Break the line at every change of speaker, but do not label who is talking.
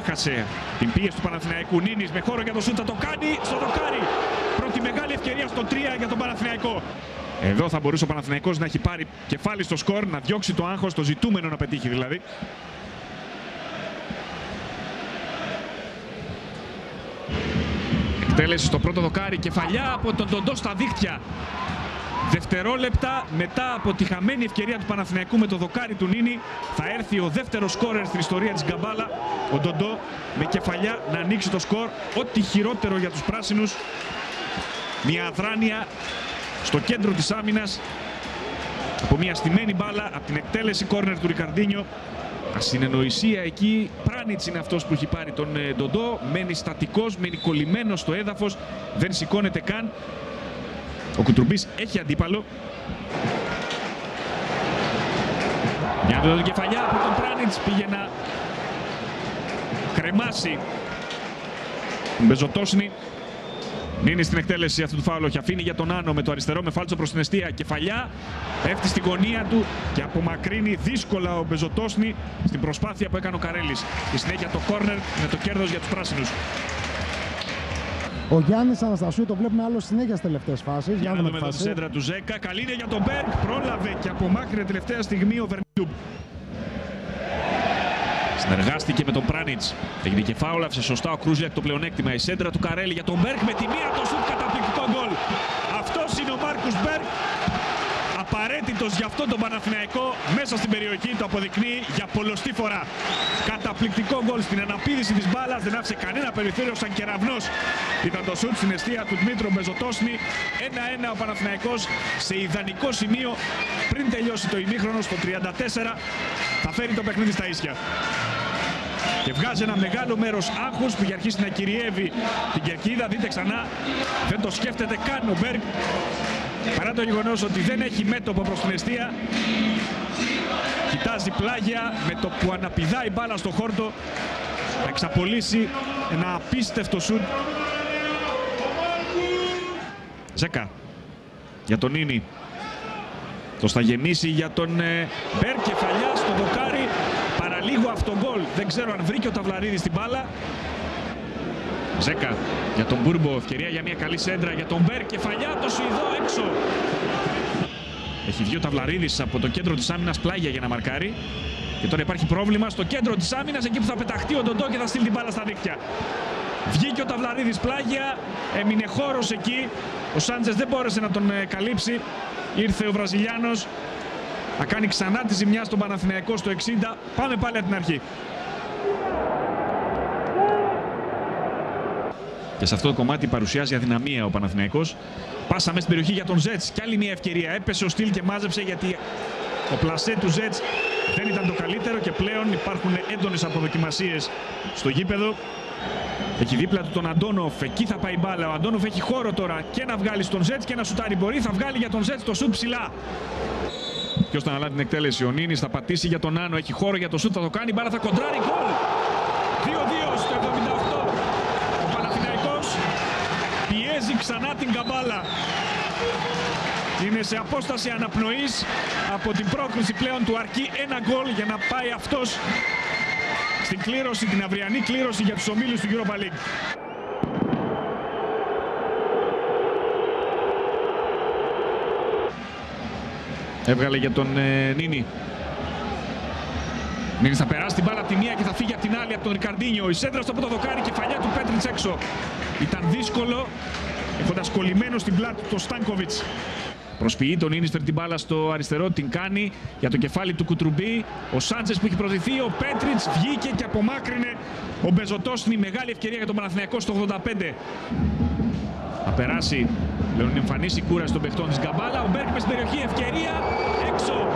Έχασε την πίεση του Παναθηναϊκού. Νίνης με χώρο για το σούτ, θα το κάνει στο δοκάρι. Πρώτη μεγάλη ευκαιρία στο 3 για τον Παναθηναϊκό. Εδώ θα μπορούσε ο Παναθηναϊκός να έχει πάρει κεφάλι στο σκορ, να διώξει το άγχος, το ζητούμενο να πετύχει δηλαδή. Εκτέλεση στο πρώτο δοκάρι, κεφαλιά από τον Ντοντό στα δίχτυα. Δευτερόλεπτα μετά από τη χαμένη ευκαιρία του Παναθηναϊκού με το δοκάρι του Νίνη, θα έρθει ο δεύτερος σκόρερ στην ιστορία της Γκαμπάλα, ο Ντοντό, με κεφαλιά να ανοίξει το σκορ. Ό,τι χειρότερο για τους πράσινους. Μια αδράνεια στο κέντρο της άμυνας από μια στημένη μπάλα από την εκτέλεση κόρνερ του Ρικαρντίνιο. Ασυνεννοησία εκεί. Πράνιτς είναι αυτός που έχει πάρει τον Ντοντό. Μένει στατικός, μένει κολλημένος στο έδαφος, δεν σηκώνεται καν. Ο Κουτρουμπής έχει αντίπαλο. Μια κεφαλιά από τον Πράνιτς, πήγε να κρεμάσει τον Μπεζοτόσνη. Μείνει στην εκτέλεση αυτού του φάουλου, όχι αφήνει για τον Άνω με το αριστερό με φάλτσο προς την εστία. Κεφαλιά, πέφτει στην γωνία του και απομακρύνει δύσκολα ο Μπεζοτόσνη στην προσπάθεια που έκανε ο Καρέλης. Στη συνέχεια το κόρνερ με το κέρδος για τους πράσινους.
Ο Γιάννης Αναστασίου το βλέπουμε άλλο συνέχεια στις τελευταίες φάσεις.
Για να δούμε εδώ τη σέντρα του Ζέκα. Καλή είναι για τον Μπέρκ. Πρόλαβε και απομάκρυνε τελευταία στιγμή ο Βερντούμπ. Συνεργάστηκε με τον Πράνιτς. Έγινε και φάουλα, άφησε σωστά ο Κρούζιακ το πλεονέκτημα. Η σέντρα του Καρέλη για τον Μπέρκ με τη μία το σουτ, καταπληκτικό γκολ. Αυτός είναι ο Μάρκους Μπέρκ. Απαραίτητος για αυτόν τον Παναθηναϊκό, μέσα στην περιοχή, το αποδεικνύει για πολλοστή φορά. Καταπληκτικό γκολ στην αναπήδηση της μπάλας, δεν άφησε κανένα περιθώριο, σαν κεραυνός ήταν το σουτ στην εστία του Δημήτρου Μπεζοτόσνη. 1-1 ο Παναθηναϊκός σε ιδανικό σημείο πριν τελειώσει το ημίχρονο. Στο 34 θα φέρει το παιχνίδι στα ίσια. Και βγάζει ένα μεγάλο μέρος άγχους που έχει αρχίσει να κυριεύει την κερκίδα. Δείτε ξανά, δεν το σκέφτεται καν ο Μπέρκ. Παρά το γεγονός ότι δεν έχει μέτωπο προς την εστία, κοιτάζει πλάγια με το που αναπηδάει μπάλα στο χόρτο. Θα εξαπολύσει ένα απίστευτο σουτ. Ζέκα για τον Νίνη. Το θα γεμίσει για τον Μπέρκ, κεφαλιά στο δοκάρι. Παραλίγο αυτογκόλ. Δεν ξέρω αν βρήκε ο Ταυλαρίδης την μπάλα. Ζέκα για τον Μπούρμπο, ευκαιρία για μια καλή σέντρα για τον Μπέρκ, κεφαλιά το Σουηδό έξω. Έχει βγει ο Ταυλαρίδης από το κέντρο της άμυνας πλάγια για να μαρκάρει. Και τώρα υπάρχει πρόβλημα στο κέντρο της άμυνας, εκεί που θα πεταχτεί ο Ντοντό και θα στείλει την μπάλα στα δίκτυα. Βγήκε ο Ταυλαρίδης πλάγια, έμεινε χώρος εκεί. Ο Σάντζες δεν μπόρεσε να τον καλύψει. Ήρθε ο Βραζιλιάνος να κάνει ξανά τη ζημιά στον Παναθηναϊκό στο 60. Πάμε πάλι από την αρχή. Και σε αυτό το κομμάτι παρουσιάζει αδυναμία ο Παναθηναϊκός. Πάσα μέσα στην περιοχή για τον Ζέτς. Κι άλλη μια ευκαιρία. Έπεσε ο Στυλ και μάζεψε, γιατί ο πλασέ του Ζέτς δεν ήταν το καλύτερο και πλέον υπάρχουν έντονες αποδοκιμασίες στο γήπεδο. Έχει δίπλα του τον Αντόνοφ. Εκεί θα πάει μπάλα. Ο Αντόνοφ έχει χώρο τώρα και να βγάλει στον Ζέτς και να σουτάρει. Μπορεί, θα βγάλει για τον Ζέτς το σουτ ψηλά. Ποιος θα αναλάβει την εκτέλεση? Ο Νίνης θα πατήσει για τον Άνω. Έχει χώρο για το σουτ, θα το κάνει. Μπάλα θα κοντράρει. Γκολ! 2-2 στο 78. Ο Παναθηναϊκός πιέζει ξανά την Γκαμπάλα. Είναι σε απόσταση αναπνοής από την πρόκριση πλέον του, αρκεί ένα γκολ για να πάει αυτός στην κλήρωση, την αυριανή κλήρωση για τους ομίλους του Europa League. Έβγαλε για τον Νίνη. Νίνης θα περάσει την μπάλα από τη μία και θα φύγει από την άλλη από τον Ρικαρντίνιο. Η σέντρα στο πρώτο δοκάρι, κεφαλιά του Πέτριτς έξω. Ήταν δύσκολο, έχοντας κολλημένο στην πλάτη το Στάνκοβιτς. Προσποιεί τον Νίνης, φέρει την μπάλα στο αριστερό, την κάνει για το κεφάλι του Κουτρουμπή. Ο Σάντζες που έχει προωθηθεί, ο Πέτριτς βγήκε και απομάκρυνε ο Μπεζοτόσνη. Μεγάλη ευκαιρία για τον Παναθηναϊκό στο 85. Θα περάσει, πλέον εμφανίσει η κούραση των παιχτών της Γκαμπάλα. Ο Μπέρκ μες στην περιοχή, ευκαιρία έξω.